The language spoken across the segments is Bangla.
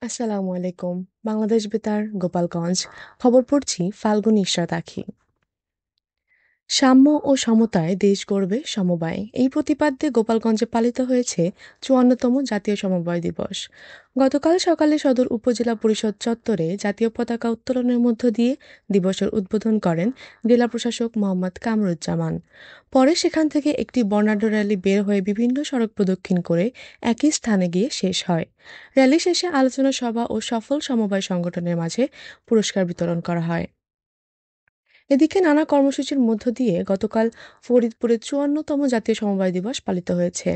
আসসালামু আলাইকুম। বাংলাদেশ বেতার, গোপালগঞ্জ। খবর পড়ছি ফাল্গুনী ইশরাত আখি। সাম্য ও সমতায় দেশ গড়বে সমবায়, এই প্রতিপাদ্যে গোপালগঞ্জে পালিত হয়েছে ৫৪তম জাতীয় সমবায় দিবস। গতকাল সকালে সদর উপজেলা পরিষদ চত্বরে জাতীয় পতাকা উত্তোলনের মধ্য দিয়ে দিবসের উদ্বোধন করেন জেলা প্রশাসক মোহাম্মদ কামরুজ্জামান। পরে সেখান থেকে একটি বর্ণাঢ্য র্যালি বের হয়ে বিভিন্ন সড়ক প্রদক্ষিণ করে একই স্থানে গিয়ে শেষ হয়। র্যালি শেষে আলোচনা সভা ও সফল সমবায় সংগঠনের মাঝে পুরস্কার বিতরণ করা হয়। এদিকে নানা কর্মসূচির মধ্য দিয়ে গতকাল ফরিদপুরে ৫৪তম জাতীয় সমবায় দিবস পালিত হয়েছে।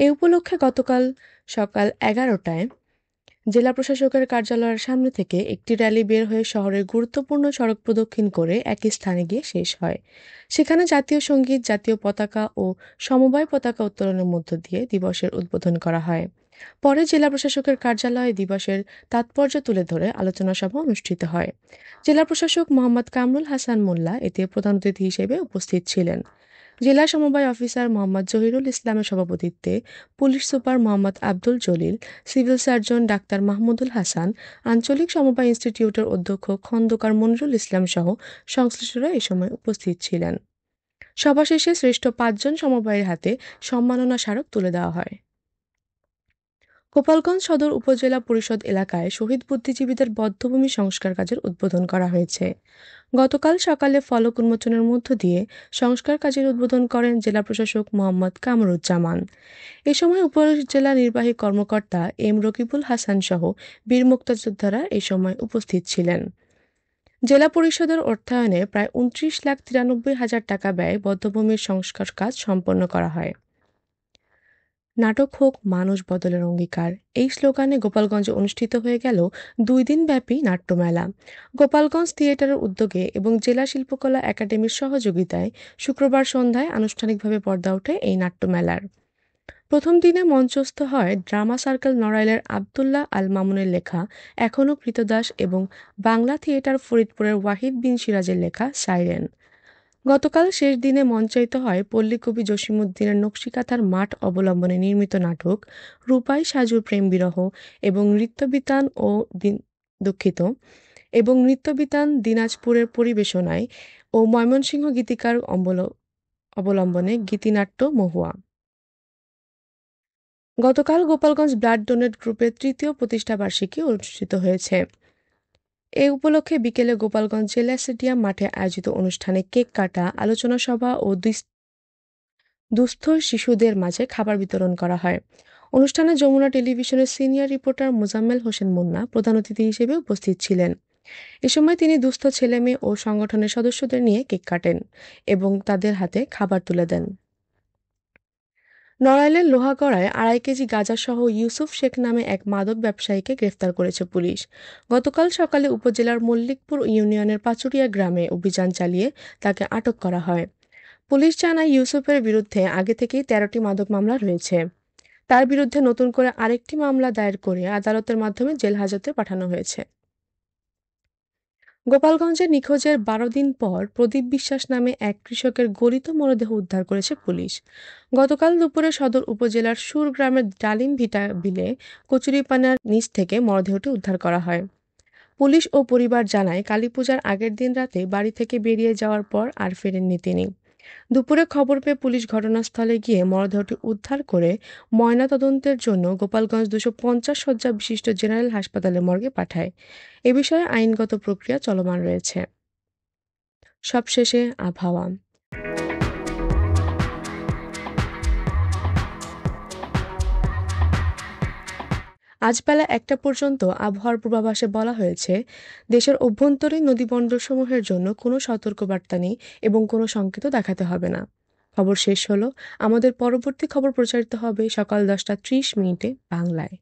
এ উপলক্ষে গতকাল সকাল ১১টায় জেলা প্রশাসকের কার্যালয়ের সামনে থেকে একটি র্যালি বের হয়ে শহরের গুরুত্বপূর্ণ সড়ক প্রদক্ষিণ করে একই স্থানে গিয়ে শেষ হয়। সেখানে জাতীয় সঙ্গীত, জাতীয় পতাকা ও সমবায় পতাকা উত্তোলনের মধ্য দিয়ে দিবসের উদ্বোধন করা হয়। পরে জেলা প্রশাসকের কার্যালয়ে দিবসের তাৎপর্য তুলে ধরে আলোচনা সভা অনুষ্ঠিত হয়। জেলা প্রশাসক মোহাম্মদ কামরুল হাসান মোল্লা এতে প্রধান অতিথি হিসেবে উপস্থিত ছিলেন। জেলা সমবায় অফিসার মোহাম্মদ জহিরুল ইসলামের সভাপতিত্বে police super Mohammad Abdul Jalil, civil surgeon doctor Mahmudul Hasan, আঞ্চলিক সমবায় ইনস্টিটিউটের অধ্যক্ষ খন্দকার মনিরুল ইসলাম সহ সংশ্লিষ্টরা এ সময় উপস্থিত ছিলেন। সভা শেষে শ্রেষ্ঠ ৫ জন সমবায়ের হাতে সম্মাননা স্মারক তুলে দেওয়া হয়। গোপালগঞ্জ সদর উপজেলা পরিষদ এলাকায় শহীদ বুদ্ধিজীবীদের বধ্যভূমি সংস্কার কাজের উদ্বোধন করা হয়েছে। গতকাল সকালে ফলক উন্মোচনের মধ্য দিয়ে সংস্কার কাজের উদ্বোধন করেন জেলা প্রশাসক মোহাম্মদ কামরুজ্জামান। এ সময় উপজেলা নির্বাহী কর্মকর্তা এম রকিবুল হাসান সহ বীর মুক্তিযোদ্ধারা এ সময় উপস্থিত ছিলেন। জেলা পরিষদের অর্থায়নে প্রায় ২৯,৯৩,০০০ টাকা ব্যয়ে বধ্যভূমির সংস্কার কাজ সম্পন্ন করা হয়। নাটক হোক মানুষ বদলের অঙ্গীকার, এই স্লোগানে গোপালগঞ্জে অনুষ্ঠিত হয়ে গেল ২ দিনব্যাপী নাট্যমেলা। গোপালগঞ্জ থিয়েটারের উদ্যোগে এবং জেলা শিল্পকলা একাডেমির সহযোগিতায় শুক্রবার সন্ধ্যায় আনুষ্ঠানিকভাবে পর্দা ওঠে এই নাট্যমেলার। প্রথম দিনে মঞ্চস্থ হয় ড্রামা সার্কেল নড়াইলের আবদুল্লাহ আল মামুনের লেখা এখনো কৃতদাস এবং বাংলা থিয়েটার ফরিদপুরের ওয়াহিদ বিন সিরাজের লেখা সাইরেন। গতকাল শেষ দিনে মঞ্চায়িত হয় পল্লীকবি জসিমউদ্দিনের নকশিকাঁথার মাঠ অবলম্বনে নির্মিত নাটক রূপাই সাজুর প্রেম বিরহ এবং দুঃখিত এবং নৃত্যবিতান দিনাজপুরের পরিবেশনায় ও ময়মনসিংহ গীতিকার অবলম্বনে গীতিনাট্য মহুয়া। গতকাল গোপালগঞ্জ ব্লাড ডোনেট গ্রুপের ৩য় প্রতিষ্ঠাবার্ষিকী অনুষ্ঠিত হয়েছে। এ উপলক্ষে বিকেলে গোপালগঞ্জ জেলা স্টেডিয়াম মাঠে আয়োজিত অনুষ্ঠানে কেক কাটা, আলোচনা সভা ও দুস্থ শিশুদের মাঝে খাবার বিতরণ করা হয়। অনুষ্ঠানে যমুনা টেলিভিশনের সিনিয়র রিপোর্টার মোজাম্মেল হোসেন মুন্না প্রধান অতিথি হিসেবে উপস্থিত ছিলেন। এ সময় তিনি দুস্থ ছেলেমেয়ে ও সংগঠনের সদস্যদের নিয়ে কেক কাটেন এবং তাদের হাতে খাবার তুলে দেন। নড়াইলের লোহাগড়ায় ২.৫ কেজি গাঁজাসহ ইউসুফ শেখ নামে এক মাদক ব্যবসায়ীকে গ্রেফতার করেছে পুলিশ। গতকাল সকালে উপজেলার মল্লিকপুর ইউনিয়নের পাচুরিয়া গ্রামে অভিযান চালিয়ে তাকে আটক করা হয়। পুলিশ জানায়, ইউসুফের বিরুদ্ধে আগে থেকেই ১৩টি মাদক মামলা রয়েছে। তার বিরুদ্ধে নতুন করে আরেকটি মামলা দায়ের করে আদালতের মাধ্যমে জেল হাজতে পাঠানো হয়েছে। গোপালগঞ্জে নিখোঁজের ১২ দিন পর প্রদীপ বিশ্বাস নামে এক কৃষকের গলিত মরদেহ উদ্ধার করেছে পুলিশ। গতকাল দুপুরে সদর উপজেলার সুর গ্রামের ডালিম ভিটা বিলে কচুরিপানার নিচ থেকে মরদেহটি উদ্ধার করা হয়। পুলিশ ও পরিবার জানায়, কালীপূজার আগের দিন রাতে বাড়ি থেকে বেরিয়ে যাওয়ার পর আর ফেরেননি তিনি। দুপুরে খবর পেয়ে পুলিশ ঘটনাস্থলে গিয়ে মরদেহটি উদ্ধার করে ময়নাতদন্তের জন্য গোপালগঞ্জ ২৫০ শয্যা বিশিষ্ট জেনারেল হাসপাতালের মর্গে পাঠায়। এ বিষয়ে আইনগত প্রক্রিয়া চলমান রয়েছে। সবশেষে আবহাওয়া। আজ বেলা ১টা পর্যন্ত আবহাওয়ার পূর্বাভাসে বলা হয়েছে, দেশের অভ্যন্তরীণ নদীবন্দরসমূহের জন্য কোনো সতর্কবার্তা নেই এবং কোনো সংকেতও দেখাতে হবে না। খবর শেষ হলো। আমাদের পরবর্তী খবর প্রচারিত হবে সকাল ১০টা ৩০ মিনিটে বাংলায়।